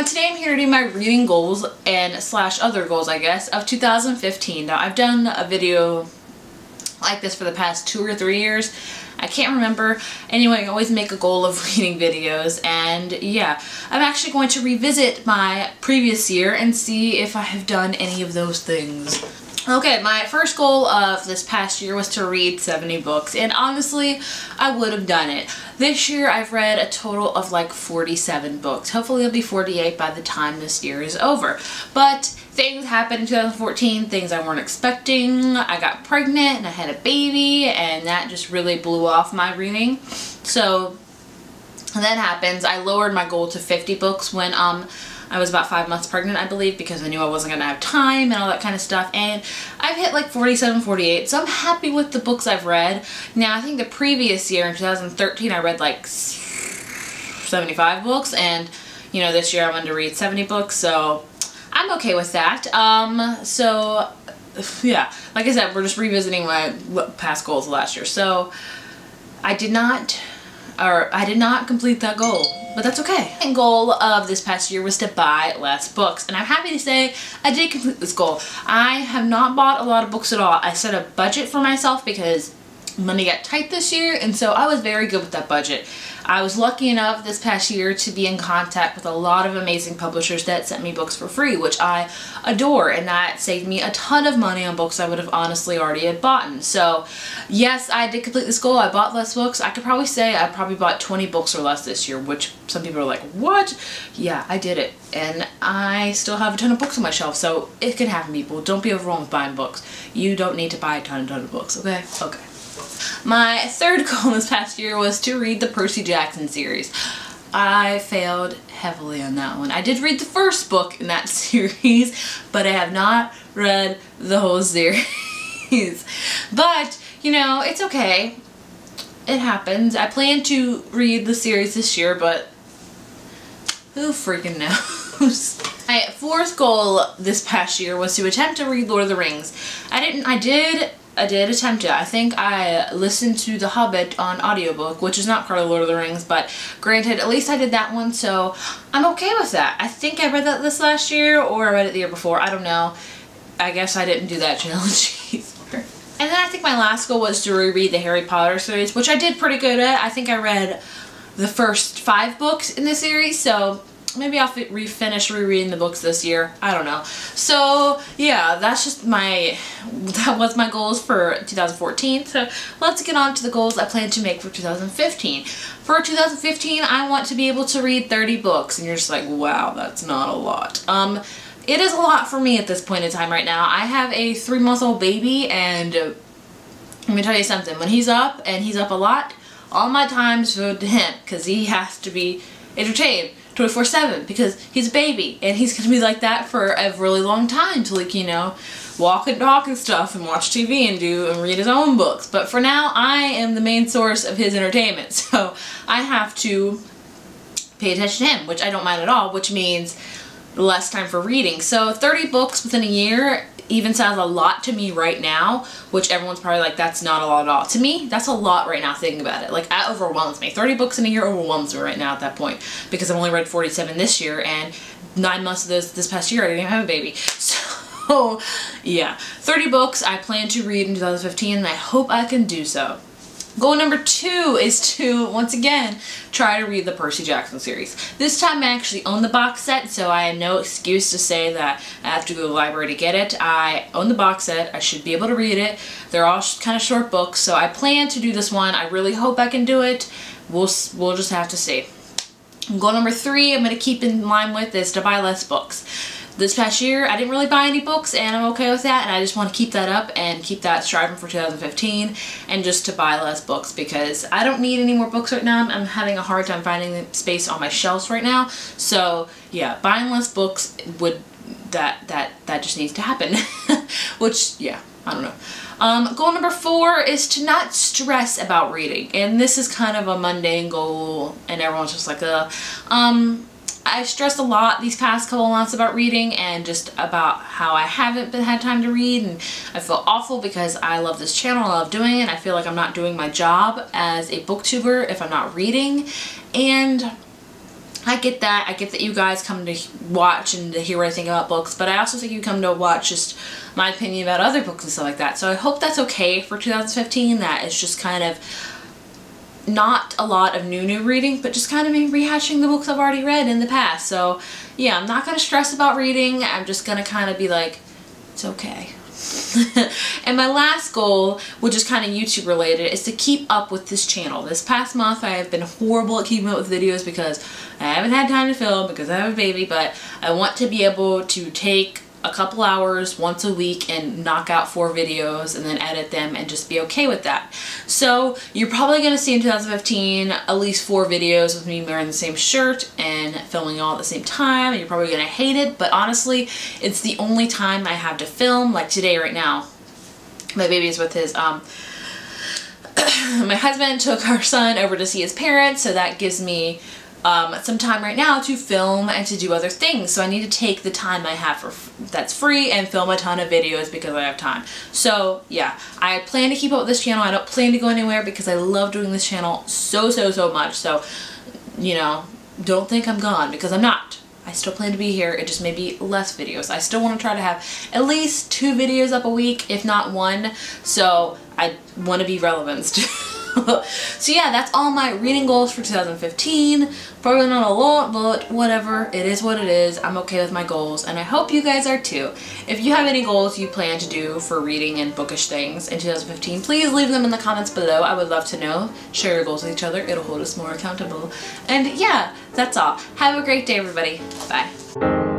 Today I'm here to do my reading goals and slash other goals, I guess, of 2015. Now, I've done a video like this for the past 2 or 3 years. I can't remember. Anyway, I always make a goal of reading videos, and yeah, I'm actually going to revisit my previous year and see if I have done any of those things. Okay, my first goal of this past year was to read 70 books, and honestly, I would have done it. This year, I've read a total of like 47 books. Hopefully, it'll be 48 by the time this year is over. But things happened in 2014, things I weren't expecting. I got pregnant, and I had a baby, and that just really blew off my reading. So, that happens. I lowered my goal to 50 books when, I was about 5 months pregnant, I believe, because I knew I wasn't going to have time and all that kind of stuff. And I've hit like 47, 48, so I'm happy with the books I've read. Now, I think the previous year, in 2013, I read like 75 books. And, you know, this year I wanted to read 70 books, so I'm okay with that. So, yeah, like I said, we're just revisiting my past goals last year. So, I did not complete that goal, but that's okay. The goal of this past year was to buy less books, and I'm happy to say I did complete this goal. I have not bought a lot of books at all. I set a budget for myself because money got tight this year, and so I was very good with that budget. I was lucky enough this past year to be in contact with a lot of amazing publishers that sent me books for free, which I adore, and that saved me a ton of money on books I would have honestly already had bought. So yes, I did complete this goal. I bought less books. I could probably say I probably bought 20 books or less this year, which some people are like, what? Yeah, I did it. And I still have a ton of books on my shelf, so it can happen, people. Don't be overwhelmed with buying books. You don't need to buy a ton of books, okay? Okay. My third goal this past year was to read the Percy Jackson series. I failed heavily on that one. I did read the first book in that series, but I have not read the whole series. But, you know, it's okay. It happens. I plan to read the series this year, but who freaking knows? My fourth goal this past year was to attempt to read Lord of the Rings. I did attempt it. I think I listened to The Hobbit on audiobook, which is not part of Lord of the Rings, but granted, at least I did that one, so I'm okay with that. I think I read that this last year, or I read it the year before. I don't know. I guess I didn't do that challenge either. And then I think my last goal was to reread the Harry Potter series, which I did pretty good at. I think I read the first 5 books in the series, so maybe I'll finish rereading the books this year. I don't know. So yeah, that was my goals for 2014. So let's get on to the goals I plan to make for 2015. For 2015, I want to be able to read 30 books. And you're just like, wow, that's not a lot. It is a lot for me at this point in time right now. I have a 3-month-old baby, and let me tell you something. When he's up, and he's up a lot, all my time's devoted to him, because he has to be entertained 24/7, because he's a baby, and he's gonna be like that for a really long time, to, like, you know, walk and talk and stuff and watch TV and read his own books. But for now, I am the main source of his entertainment, so I have to pay attention to him, which I don't mind at all, which means less time for reading. So 30 books within a year even sounds a lot to me right now, which everyone's probably like, that's not a lot at all. To me, that's a lot right now, thinking about it. Like, that overwhelms me. 30 books in a year overwhelms me right now at that point, because I've only read 47 this year, and 9 months of this past year I didn't even have a baby. So yeah, 30 books I plan to read in 2015, and I hope I can do so. Goal number 2 is to, once again, try to read the Percy Jackson series. This time I actually own the box set, so I have no excuse to say that I have to go to the library to get it. I own the box set. I should be able to read it. They're all kind of short books, so I plan to do this one. I really hope I can do it. We'll just have to see. Goal number 3 I'm going to keep in line with is to buy less books. This past year, I didn't really buy any books, and I'm okay with that, and I just want to keep that up and keep that striving for 2015, and just to buy less books, because I don't need any more books right now. I'm having a hard time finding the space on my shelves right now. So yeah, buying less books that just needs to happen. Which, yeah, I don't know. Goal number 4 is to not stress about reading, and this is kind of a mundane goal, and everyone's just like, I've stressed a lot these past couple months about reading, and just about how I haven't had time to read, and I feel awful because I love this channel, I love doing it, and I feel like I'm not doing my job as a booktuber if I'm not reading. And I get that. I get that you guys come to watch and to hear what I think about books, but I also think you come to watch just my opinion about other books and stuff like that. So I hope that's okay for 2015, that it's just kind of not a lot of new reading, but just kind of me rehashing the books I've already read in the past. So yeah, I'm not going to stress about reading. I'm just going to kind of be like, it's okay. And my last goal, which is kind of YouTube related, is to keep up with this channel. This past month I have been horrible at keeping up with videos because I haven't had time to film because I have a baby, but I want to be able to take a couple hours once a week and knock out 4 videos and then edit them and just be okay with that. So you're probably going to see in 2015 at least 4 videos with me wearing the same shirt and filming all at the same time, and you're probably going to hate it, but honestly it's the only time I have to film. Like today right now, my baby is with his my husband took our son over to see his parents, so that gives me some time right now to film and to do other things. So I need to take the time I have that's free and film a ton of videos because I have time. So yeah, I plan to keep up with this channel. I don't plan to go anywhere because I love doing this channel so much. So, you know, don't think I'm gone, because I'm not. I still plan to be here. It just may be less videos. I still want to try to have at least 2 videos up a week, if not 1. So I want to be relevant still. So yeah, that's all my reading goals for 2015. Probably not a lot, but whatever. It is what it is. I'm okay with my goals, and I hope you guys are too. If you have any goals you plan to do for reading and bookish things in 2015, please leave them in the comments below. I would love to know. Share your goals with each other. It'll hold us more accountable. And yeah, that's all. Have a great day, everybody. Bye.